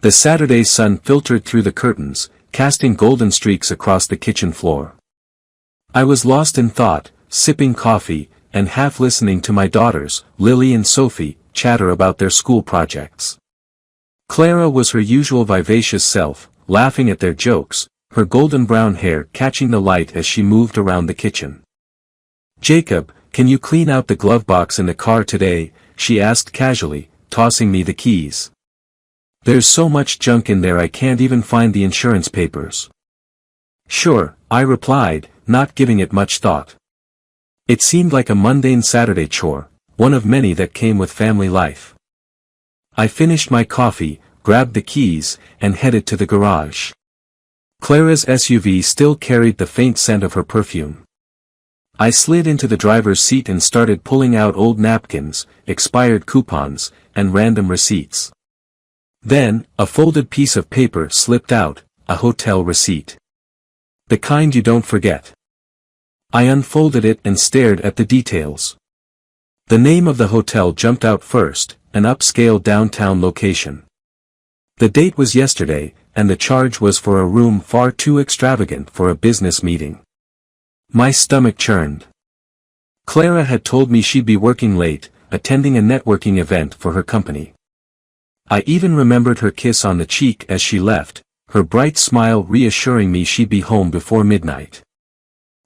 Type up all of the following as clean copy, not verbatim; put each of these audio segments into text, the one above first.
The Saturday sun filtered through the curtains, casting golden streaks across the kitchen floor. I was lost in thought, sipping coffee, and half listening to my daughters, Lily and Sophie, chatter about their school projects. Clara was her usual vivacious self, laughing at their jokes, her golden brown hair catching the light as she moved around the kitchen. "Jacob, can you clean out the glove box in the car today?" she asked casually, tossing me the keys. "There's so much junk in there I can't even find the insurance papers." "Sure," I replied, not giving it much thought. It seemed like a mundane Saturday chore, one of many that came with family life. I finished my coffee, grabbed the keys, and headed to the garage. Clara's SUV still carried the faint scent of her perfume. I slid into the driver's seat and started pulling out old napkins, expired coupons, and random receipts. Then, a folded piece of paper slipped out, a hotel receipt. The kind you don't forget. I unfolded it and stared at the details. The name of the hotel jumped out first, an upscale downtown location. The date was yesterday, and the charge was for a room far too extravagant for a business meeting. My stomach churned. Clara had told me she'd be working late, attending a networking event for her company. I even remembered her kiss on the cheek as she left, her bright smile reassuring me she'd be home before midnight.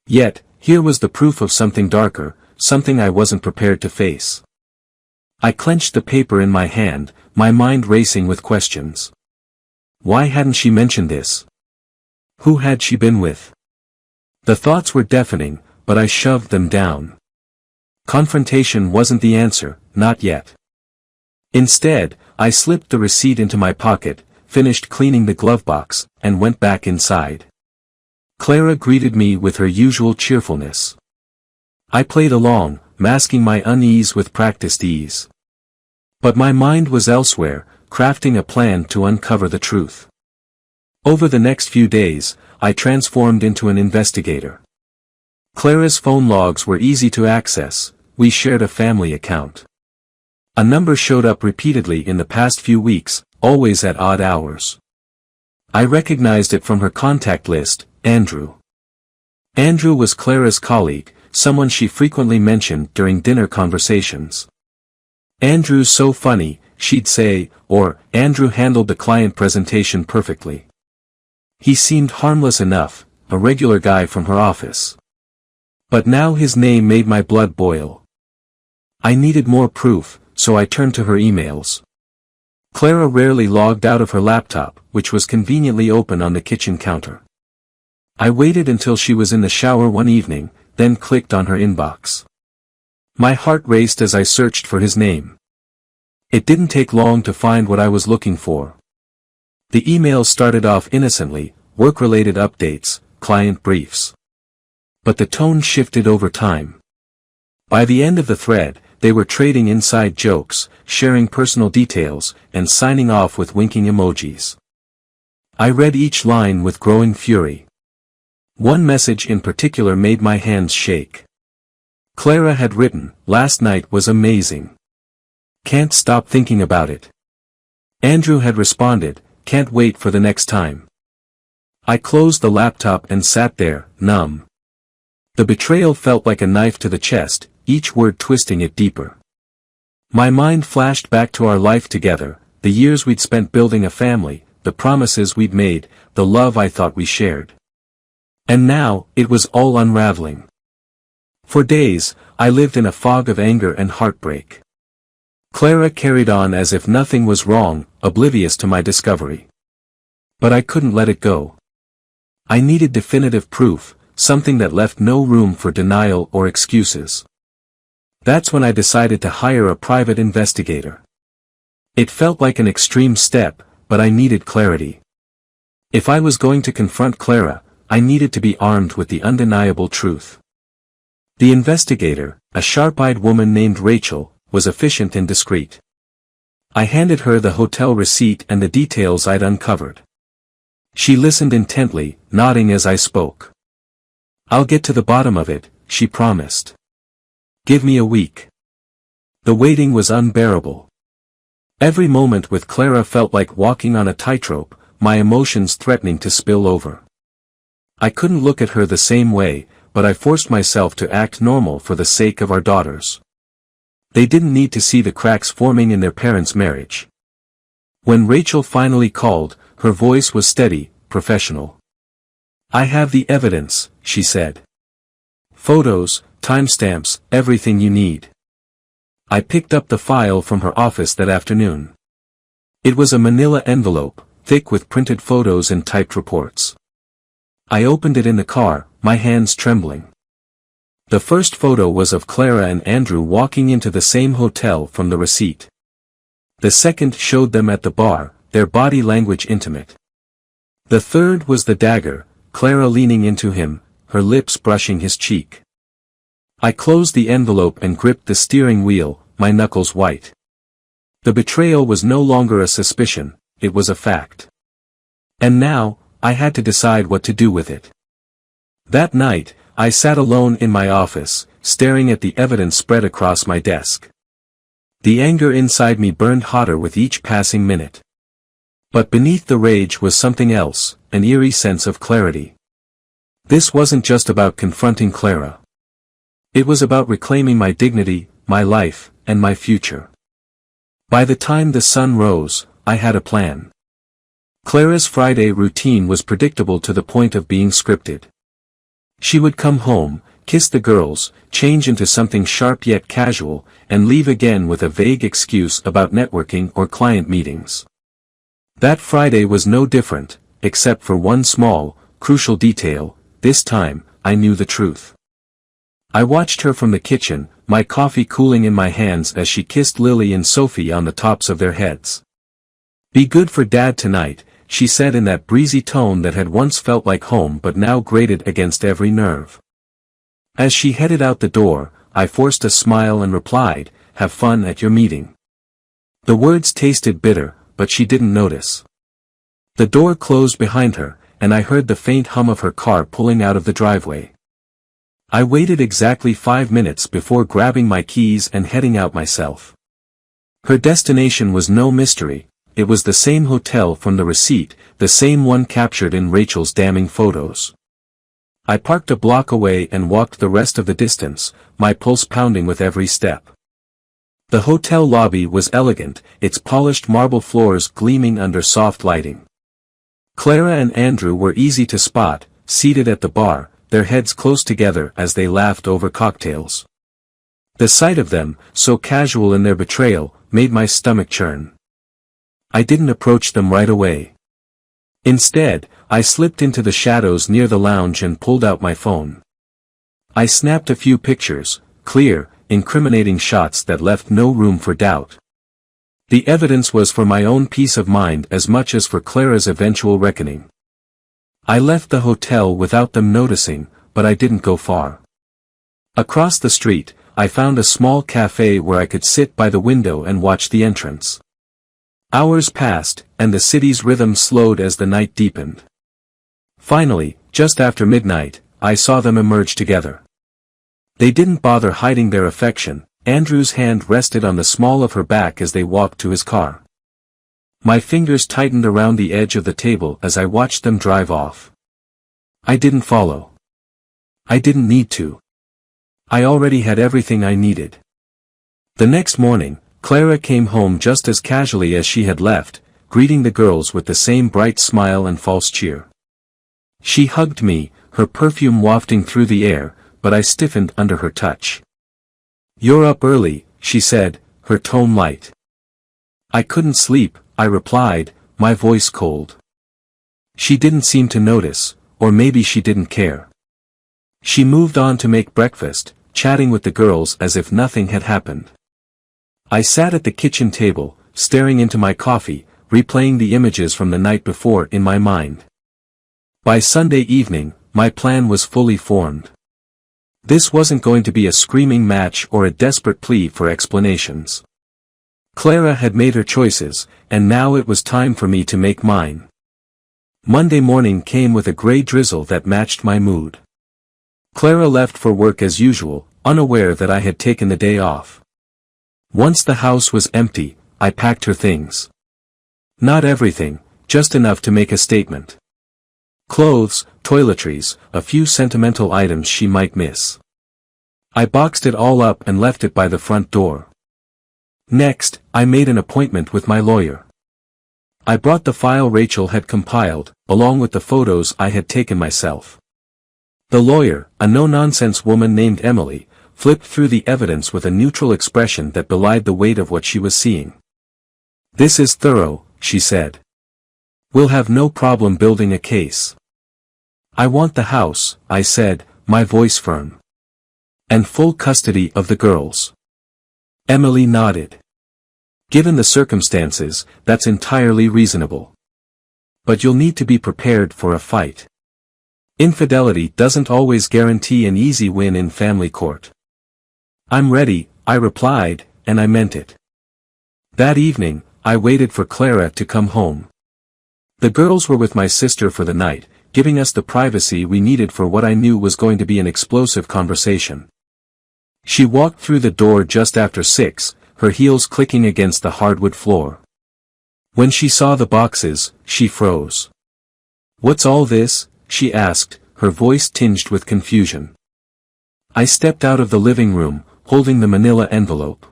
Yet, here was the proof of something darker, something I wasn't prepared to face. I clenched the paper in my hand, my mind racing with questions. Why hadn't she mentioned this? Who had she been with? The thoughts were deafening, but I shoved them down. Confrontation wasn't the answer, not yet. Instead, I slipped the receipt into my pocket, finished cleaning the glove box, and went back inside. Clara greeted me with her usual cheerfulness. I played along, masking my unease with practiced ease. But my mind was elsewhere, crafting a plan to uncover the truth. Over the next few days, I transformed into an investigator. Clara's phone logs were easy to access, we shared a family account. A number showed up repeatedly in the past few weeks, always at odd hours. I recognized it from her contact list, Andrew. Andrew was Clara's colleague, someone she frequently mentioned during dinner conversations. "Andrew's so funny," she'd say, or, "Andrew handled the client presentation perfectly." He seemed harmless enough, a regular guy from her office. But now his name made my blood boil. I needed more proof, so I turned to her emails. Clara rarely logged out of her laptop, which was conveniently open on the kitchen counter. I waited until she was in the shower one evening, then clicked on her inbox. My heart raced as I searched for his name. It didn't take long to find what I was looking for. The email started off innocently, work-related updates, client briefs. But the tone shifted over time. By the end of the thread, they were trading inside jokes, sharing personal details, and signing off with winking emojis. I read each line with growing fury. One message in particular made my hands shake. Clara had written, "Last night was amazing. Can't stop thinking about it." Andrew had responded, "Can't wait for the next time." I closed the laptop and sat there, numb. The betrayal felt like a knife to the chest, each word twisting it deeper. My mind flashed back to our life together, the years we'd spent building a family, the promises we'd made, the love I thought we shared. And now, it was all unraveling. For days, I lived in a fog of anger and heartbreak. Clara carried on as if nothing was wrong, oblivious to my discovery. But I couldn't let it go. I needed definitive proof, something that left no room for denial or excuses. That's when I decided to hire a private investigator. It felt like an extreme step, but I needed clarity. If I was going to confront Clara, I needed to be armed with the undeniable truth. The investigator, a sharp-eyed woman named Rachel, was efficient and discreet. I handed her the hotel receipt and the details I'd uncovered. She listened intently, nodding as I spoke. "I'll get to the bottom of it," she promised. "Give me a week." The waiting was unbearable. Every moment with Clara felt like walking on a tightrope, my emotions threatening to spill over. I couldn't look at her the same way, but I forced myself to act normal for the sake of our daughters. They didn't need to see the cracks forming in their parents' marriage. When Rachel finally called, her voice was steady, professional. "I have the evidence," she said. "Photos, timestamps, everything you need." I picked up the file from her office that afternoon. It was a manila envelope, thick with printed photos and typed reports. I opened it in the car, my hands trembling. The first photo was of Clara and Andrew walking into the same hotel from the receipt. The second showed them at the bar, their body language intimate. The third was the dagger, Clara leaning into him, her lips brushing his cheek. I closed the envelope and gripped the steering wheel, my knuckles white. The betrayal was no longer a suspicion, it was a fact. And now, I had to decide what to do with it. That night, I sat alone in my office, staring at the evidence spread across my desk. The anger inside me burned hotter with each passing minute. But beneath the rage was something else, an eerie sense of clarity. This wasn't just about confronting Clara. It was about reclaiming my dignity, my life, and my future. By the time the sun rose, I had a plan. Clara's Friday routine was predictable to the point of being scripted. She would come home, kiss the girls, change into something sharp yet casual, and leave again with a vague excuse about networking or client meetings. That Friday was no different, except for one small, crucial detail. This time, I knew the truth. I watched her from the kitchen, my coffee cooling in my hands as she kissed Lily and Sophie on the tops of their heads. "Be good for Dad tonight," she said in that breezy tone that had once felt like home but now grated against every nerve. As she headed out the door, I forced a smile and replied, "Have fun at your meeting." The words tasted bitter, but she didn't notice. The door closed behind her, and I heard the faint hum of her car pulling out of the driveway. I waited exactly 5 minutes before grabbing my keys and heading out myself. Her destination was no mystery. It was the same hotel from the receipt, the same one captured in Rachel's damning photos. I parked a block away and walked the rest of the distance, my pulse pounding with every step. The hotel lobby was elegant, its polished marble floors gleaming under soft lighting. Clara and Andrew were easy to spot, seated at the bar, their heads close together as they laughed over cocktails. The sight of them, so casual in their betrayal, made my stomach churn. I didn't approach them right away. Instead, I slipped into the shadows near the lounge and pulled out my phone. I snapped a few pictures, clear, incriminating shots that left no room for doubt. The evidence was for my own peace of mind as much as for Clara's eventual reckoning. I left the hotel without them noticing, but I didn't go far. Across the street, I found a small cafe where I could sit by the window and watch the entrance. Hours passed, and the city's rhythm slowed as the night deepened. Finally, just after midnight, I saw them emerge together. They didn't bother hiding their affection. Andrew's hand rested on the small of her back as they walked to his car. My fingers tightened around the edge of the table as I watched them drive off. I didn't follow. I didn't need to. I already had everything I needed. The next morning, Clara came home just as casually as she had left, greeting the girls with the same bright smile and false cheer. She hugged me, her perfume wafting through the air, but I stiffened under her touch. "You're up early," she said, her tone light. "I couldn't sleep," I replied, my voice cold. She didn't seem to notice, or maybe she didn't care. She moved on to make breakfast, chatting with the girls as if nothing had happened. I sat at the kitchen table, staring into my coffee, replaying the images from the night before in my mind. By Sunday evening, my plan was fully formed. This wasn't going to be a screaming match or a desperate plea for explanations. Clara had made her choices, and now it was time for me to make mine. Monday morning came with a gray drizzle that matched my mood. Clara left for work as usual, unaware that I had taken the day off. Once the house was empty, I packed her things. Not everything, just enough to make a statement. Clothes, toiletries, a few sentimental items she might miss. I boxed it all up and left it by the front door. Next, I made an appointment with my lawyer. I brought the file Rachel had compiled, along with the photos I had taken myself. The lawyer, a no-nonsense woman named Emily, flipped through the evidence with a neutral expression that belied the weight of what she was seeing. "This is thorough," she said. "We'll have no problem building a case." "I want the house," I said, my voice firm. "And full custody of the girls." Emily nodded. "Given the circumstances, that's entirely reasonable. But you'll need to be prepared for a fight. Infidelity doesn't always guarantee an easy win in family court." "I'm ready," I replied, and I meant it. That evening, I waited for Clara to come home. The girls were with my sister for the night, giving us the privacy we needed for what I knew was going to be an explosive conversation. She walked through the door just after 6, her heels clicking against the hardwood floor. When she saw the boxes, she froze. "What's all this?" she asked, her voice tinged with confusion. I stepped out of the living room, holding the manila envelope.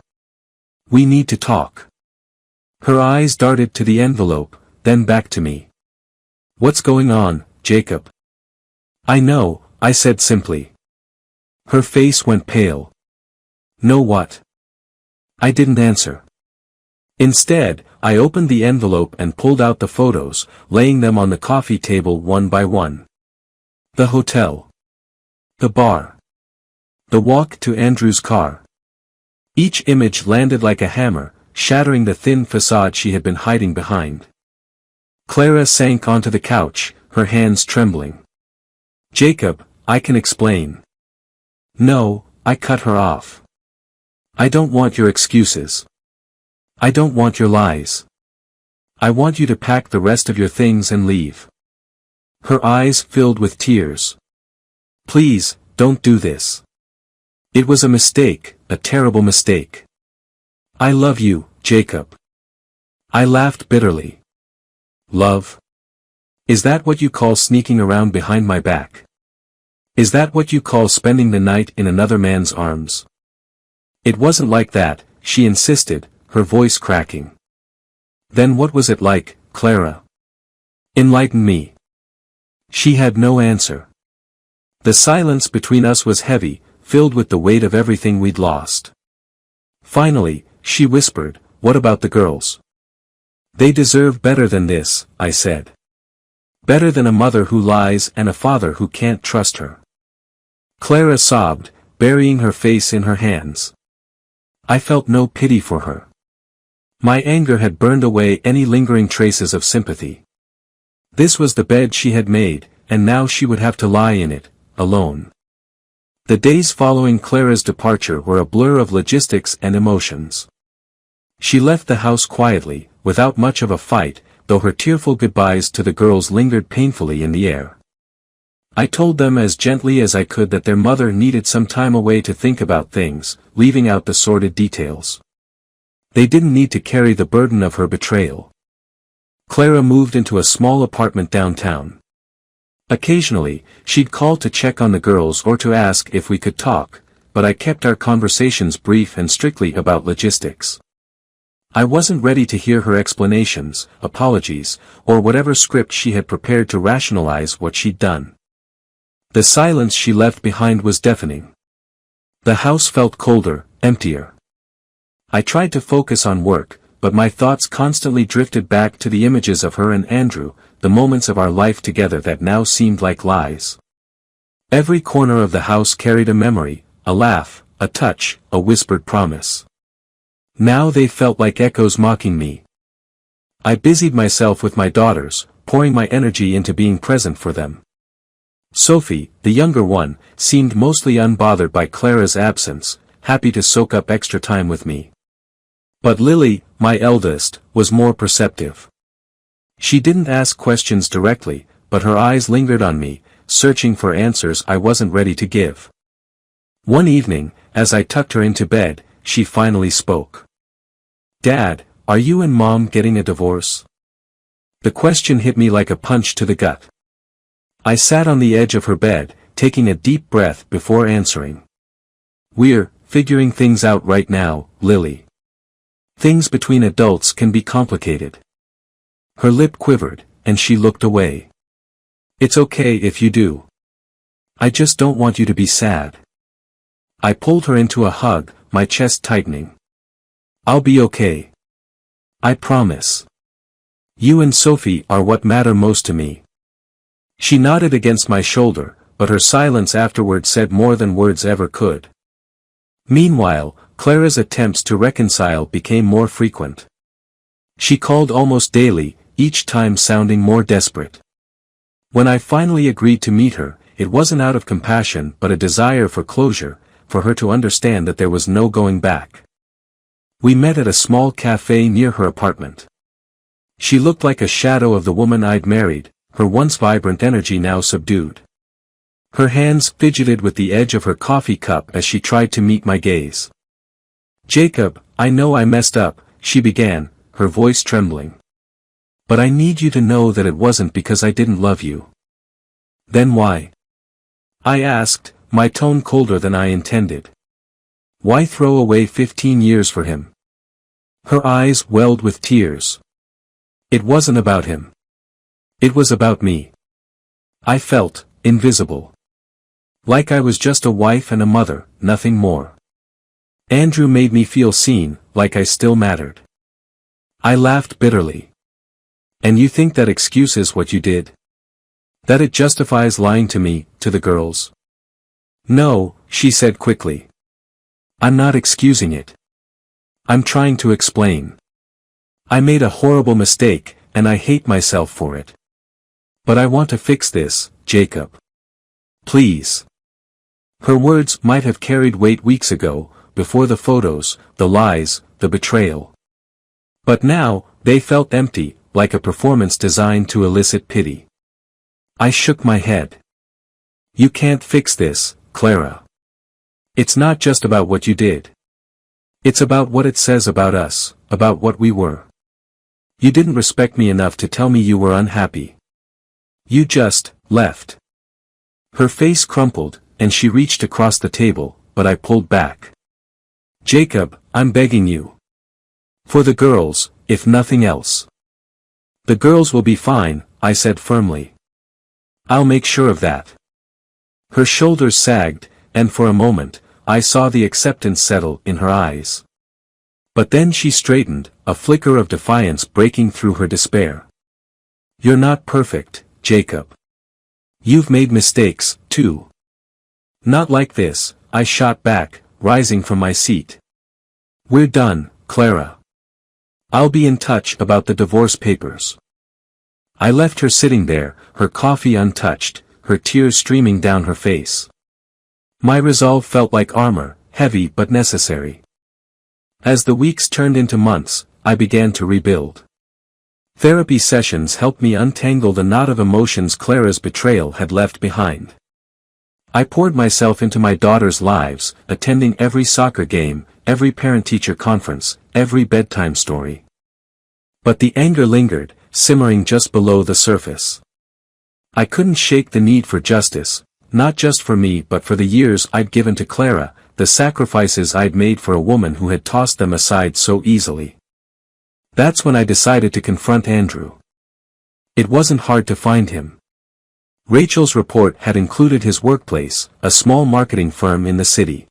"We need to talk." Her eyes darted to the envelope, then back to me. "What's going on, Jacob?" "I know," I said simply. Her face went pale. "Know what?" I didn't answer. Instead, I opened the envelope and pulled out the photos, laying them on the coffee table one by one. The hotel. The bar. The walk to Andrew's car. Each image landed like a hammer, shattering the thin facade she had been hiding behind. Clara sank onto the couch, her hands trembling. "Jacob, I can explain." "No," I cut her off. "I don't want your excuses. I don't want your lies. I want you to pack the rest of your things and leave." Her eyes filled with tears. "Please, don't do this. It was a mistake, a terrible mistake. I love you, Jacob." I laughed bitterly. "Love? Is that what you call sneaking around behind my back? Is that what you call spending the night in another man's arms?" "It wasn't like that," she insisted, her voice cracking. "Then what was it like, Clara? Enlighten me." She had no answer. The silence between us was heavy, filled with the weight of everything we'd lost. Finally, she whispered, "What about the girls?" "They deserve better than this," I said. "Better than a mother who lies and a father who can't trust her." Clara sobbed, burying her face in her hands. I felt no pity for her. My anger had burned away any lingering traces of sympathy. This was the bed she had made, and now she would have to lie in it, alone. The days following Clara's departure were a blur of logistics and emotions. She left the house quietly, without much of a fight, though her tearful goodbyes to the girls lingered painfully in the air. I told them as gently as I could that their mother needed some time away to think about things, leaving out the sordid details. They didn't need to carry the burden of her betrayal. Clara moved into a small apartment downtown. Occasionally, she'd call to check on the girls or to ask if we could talk, but I kept our conversations brief and strictly about logistics. I wasn't ready to hear her explanations, apologies, or whatever script she had prepared to rationalize what she'd done. The silence she left behind was deafening. The house felt colder, emptier. I tried to focus on work, but my thoughts constantly drifted back to the images of her and Andrew, the moments of our life together that now seemed like lies. Every corner of the house carried a memory, a laugh, a touch, a whispered promise. Now they felt like echoes mocking me. I busied myself with my daughters, pouring my energy into being present for them. Sophie, the younger one, seemed mostly unbothered by Clara's absence, happy to soak up extra time with me. But Lily, my eldest, was more perceptive. She didn't ask questions directly, but her eyes lingered on me, searching for answers I wasn't ready to give. One evening, as I tucked her into bed, she finally spoke. "Dad, Are you and Mom getting a divorce? The question hit me like a punch to the gut. I sat on the edge of her bed, taking a deep breath before answering. We're figuring things out right now, Lily. Things between adults can be complicated. Her lip quivered, and she looked away. It's okay if you do. I just don't want you to be sad. I pulled her into a hug, my chest tightening. I'll be okay. I promise. You and Sophie are what matter most to me. She nodded against my shoulder, but her silence afterward said more than words ever could. Meanwhile, Clara's attempts to reconcile became more frequent. She called almost daily, each time sounding more desperate. When I finally agreed to meet her, it wasn't out of compassion but a desire for closure, for her to understand that there was no going back. We met at a small cafe near her apartment. She looked like a shadow of the woman I'd married, her once vibrant energy now subdued. Her hands fidgeted with the edge of her coffee cup as she tried to meet my gaze. Jacob, I know I messed up, she began, her voice trembling. But I need you to know that it wasn't because I didn't love you. Then why? I asked, my tone colder than I intended. Why throw away 15 years for him? Her eyes welled with tears. It wasn't about him. It was about me. I felt invisible. Like I was just a wife and a mother, nothing more. Andrew made me feel seen, like I still mattered. I laughed bitterly. And you think that excuses what you did? That it justifies lying to me, to the girls? No, she said quickly. I'm not excusing it. I'm trying to explain. I made a horrible mistake, and I hate myself for it. But I want to fix this, Jacob. Please. Her words might have carried weight weeks ago, before the photos, the lies, the betrayal. But now, they felt empty, like a performance designed to elicit pity. I shook my head. You can't fix this, Clara. It's not just about what you did. It's about what it says about us, about what we were. You didn't respect me enough to tell me you were unhappy. You just left. Her face crumpled, and she reached across the table, but I pulled back. Jacob, I'm begging you. For the girls, if nothing else. The girls will be fine, I said firmly. I'll make sure of that. Her shoulders sagged, and for a moment, I saw the acceptance settle in her eyes. But then she straightened, a flicker of defiance breaking through her despair. You're not perfect, Jacob. You've made mistakes, too. Not like this, I shot back, rising from my seat. We're done, Clara. I'll be in touch about the divorce papers. I left her sitting there, her coffee untouched, her tears streaming down her face. My resolve felt like armor, heavy but necessary. As the weeks turned into months, I began to rebuild. Therapy sessions helped me untangle the knot of emotions Clara's betrayal had left behind. I poured myself into my daughters' lives, attending every soccer game, every parent-teacher conference, every bedtime story. But the anger lingered, simmering just below the surface. I couldn't shake the need for justice, not just for me but for the years I'd given to Clara, the sacrifices I'd made for a woman who had tossed them aside so easily. That's when I decided to confront Andrew. It wasn't hard to find him. Rachel's report had included his workplace, a small marketing firm in the city.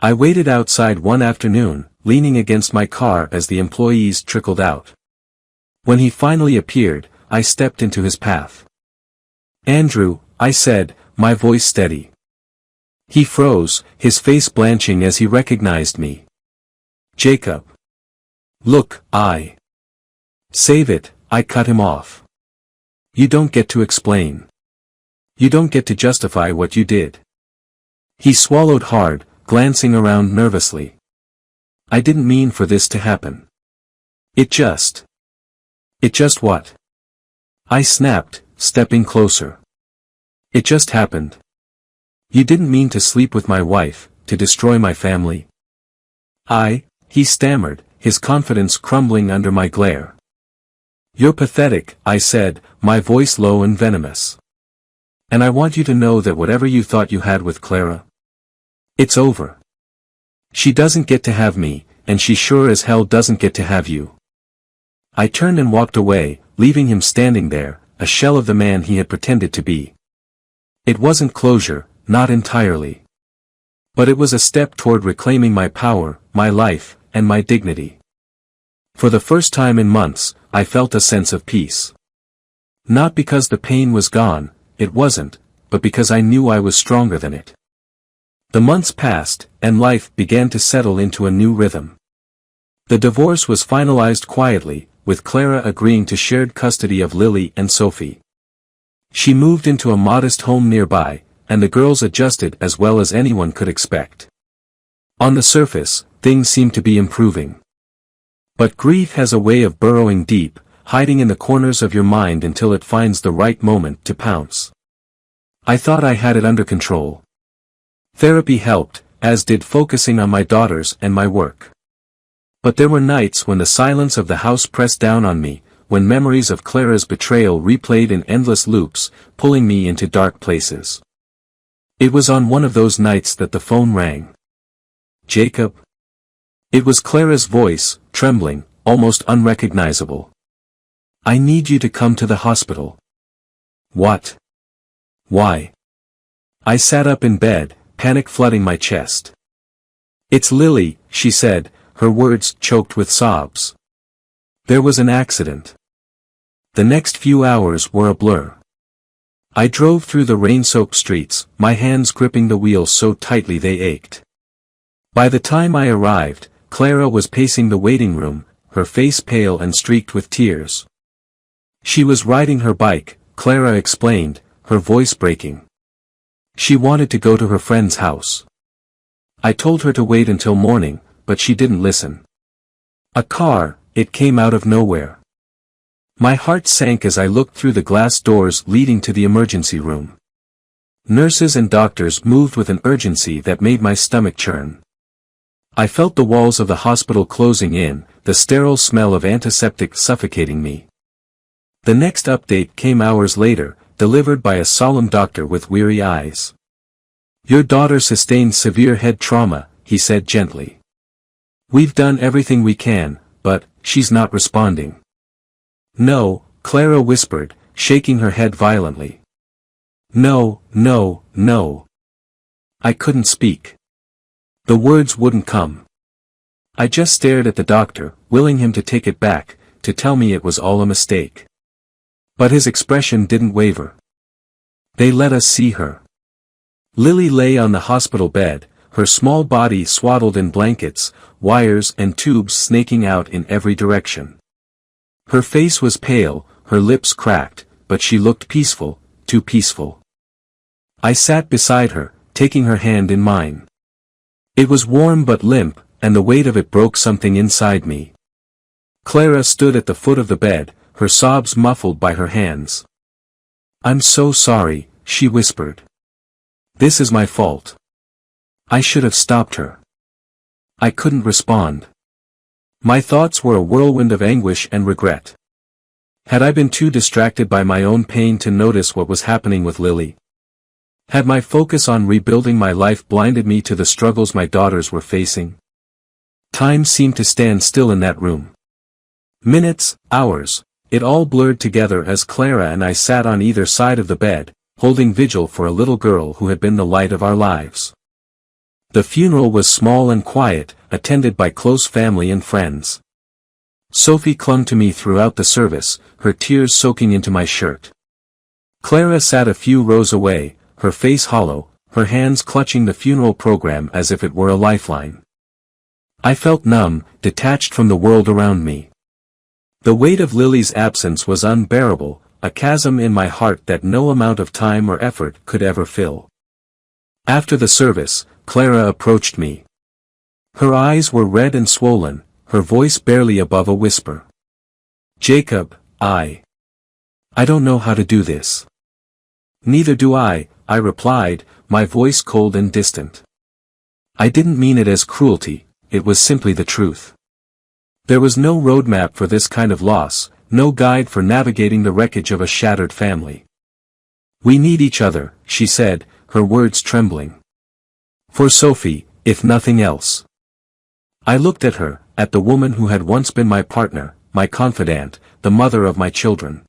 I waited outside one afternoon, leaning against my car as the employees trickled out. When he finally appeared, I stepped into his path. Andrew, I said, my voice steady. He froze, his face blanching as he recognized me. Jacob. Look, Save it, I cut him off. You don't get to explain. You don't get to justify what you did. He swallowed hard, glancing around nervously. I didn't mean for this to happen. It just what? I snapped, stepping closer. It just happened. You didn't mean to sleep with my wife, to destroy my family. He stammered, his confidence crumbling under my glare. "You're pathetic," I said, my voice low and venomous. "And I want you to know that whatever you thought you had with Clara, it's over. She doesn't get to have me, and she sure as hell doesn't get to have you." I turned and walked away, leaving him standing there, a shell of the man he had pretended to be. It wasn't closure, not entirely. But it was a step toward reclaiming my power, my life, and my dignity. For the first time in months, I felt a sense of peace. Not because the pain was gone, it wasn't, but because I knew I was stronger than it. The months passed, and life began to settle into a new rhythm. The divorce was finalized quietly, with Clara agreeing to shared custody of Lily and Sophie. She moved into a modest home nearby, and the girls adjusted as well as anyone could expect. On the surface, things seemed to be improving. But grief has a way of burrowing deep, hiding in the corners of your mind until it finds the right moment to pounce. I thought I had it under control. Therapy helped, as did focusing on my daughters and my work. But there were nights when the silence of the house pressed down on me, when memories of Clara's betrayal replayed in endless loops, pulling me into dark places. It was on one of those nights that the phone rang. "Jacob?" It was Clara's voice, trembling, almost unrecognizable. "I need you to come to the hospital." "What? Why?" I sat up in bed, panic flooding my chest. "It's Lily," she said, her words choked with sobs. "There was an accident." The next few hours were a blur. I drove through the rain-soaked streets, my hands gripping the wheel so tightly they ached. By the time I arrived, Clara was pacing the waiting room, her face pale and streaked with tears. She was riding her bike, Clara explained, her voice breaking. She wanted to go to her friend's house. I told her to wait until morning, but she didn't listen. A car, it came out of nowhere. My heart sank as I looked through the glass doors leading to the emergency room. Nurses and doctors moved with an urgency that made my stomach churn. I felt the walls of the hospital closing in, the sterile smell of antiseptic suffocating me. The next update came hours later, delivered by a solemn doctor with weary eyes. "Your daughter sustained severe head trauma," he said gently. "We've done everything we can, but she's not responding." "No," Clara whispered, shaking her head violently. "No, no, no." I couldn't speak. The words wouldn't come. I just stared at the doctor, willing him to take it back, to tell me it was all a mistake. But his expression didn't waver. They let us see her. Lily lay on the hospital bed, her small body swaddled in blankets, wires and tubes snaking out in every direction. Her face was pale, her lips cracked, but she looked peaceful, too peaceful. I sat beside her, taking her hand in mine. It was warm but limp, and the weight of it broke something inside me. Clara stood at the foot of the bed, her sobs muffled by her hands. "I'm so sorry," she whispered. "This is my fault. I should have stopped her." I couldn't respond. My thoughts were a whirlwind of anguish and regret. Had I been too distracted by my own pain to notice what was happening with Lily? Had my focus on rebuilding my life blinded me to the struggles my daughters were facing? Time seemed to stand still in that room. Minutes, hours, it all blurred together as Clara and I sat on either side of the bed, holding vigil for a little girl who had been the light of our lives. The funeral was small and quiet, attended by close family and friends. Sophie clung to me throughout the service, her tears soaking into my shirt. Clara sat a few rows away, her face hollow, her hands clutching the funeral program as if it were a lifeline. I felt numb, detached from the world around me. The weight of Lily's absence was unbearable, a chasm in my heart that no amount of time or effort could ever fill. After the service, Clara approached me. Her eyes were red and swollen, her voice barely above a whisper. "Jacob, I don't know how to do this." "Neither do I replied, my voice cold and distant. I didn't mean it as cruelty, it was simply the truth. There was no roadmap for this kind of loss, no guide for navigating the wreckage of a shattered family. "We need each other," she said, her words trembling. "For Sophie, if nothing else." I looked at her, at the woman who had once been my partner, my confidant, the mother of my children.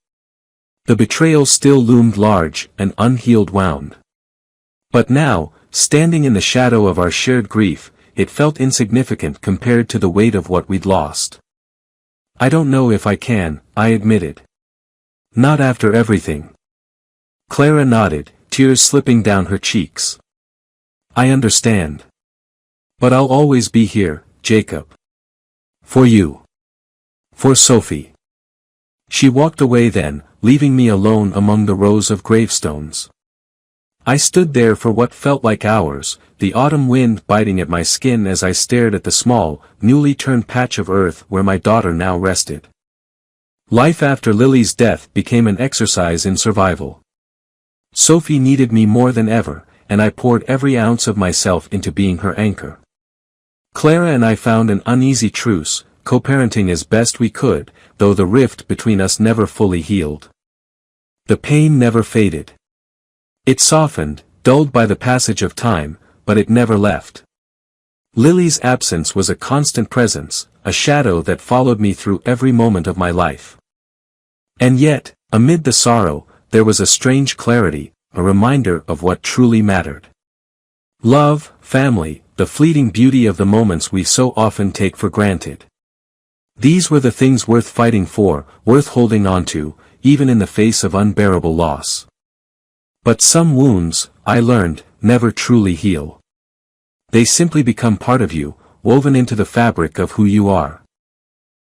The betrayal still loomed large and unhealed wound. But now, standing in the shadow of our shared grief, it felt insignificant compared to the weight of what we'd lost. "I don't know if I can," I admitted. "Not after everything." Clara nodded, tears slipping down her cheeks. "I understand. But I'll always be here, Jacob. For you. For Sophie." She walked away then, leaving me alone among the rows of gravestones. I stood there for what felt like hours, the autumn wind biting at my skin as I stared at the small, newly turned patch of earth where my daughter now rested. Life after Lily's death became an exercise in survival. Sophie needed me more than ever, and I poured every ounce of myself into being her anchor. Clara and I found an uneasy truce, co-parenting as best we could, though the rift between us never fully healed. The pain never faded. It softened, dulled by the passage of time, but it never left. Lily's absence was a constant presence, a shadow that followed me through every moment of my life. And yet, amid the sorrow, there was a strange clarity, a reminder of what truly mattered. Love, family, the fleeting beauty of the moments we so often take for granted. These were the things worth fighting for, worth holding on to, even in the face of unbearable loss. But some wounds, I learned, never truly heal. They simply become part of you, woven into the fabric of who you are.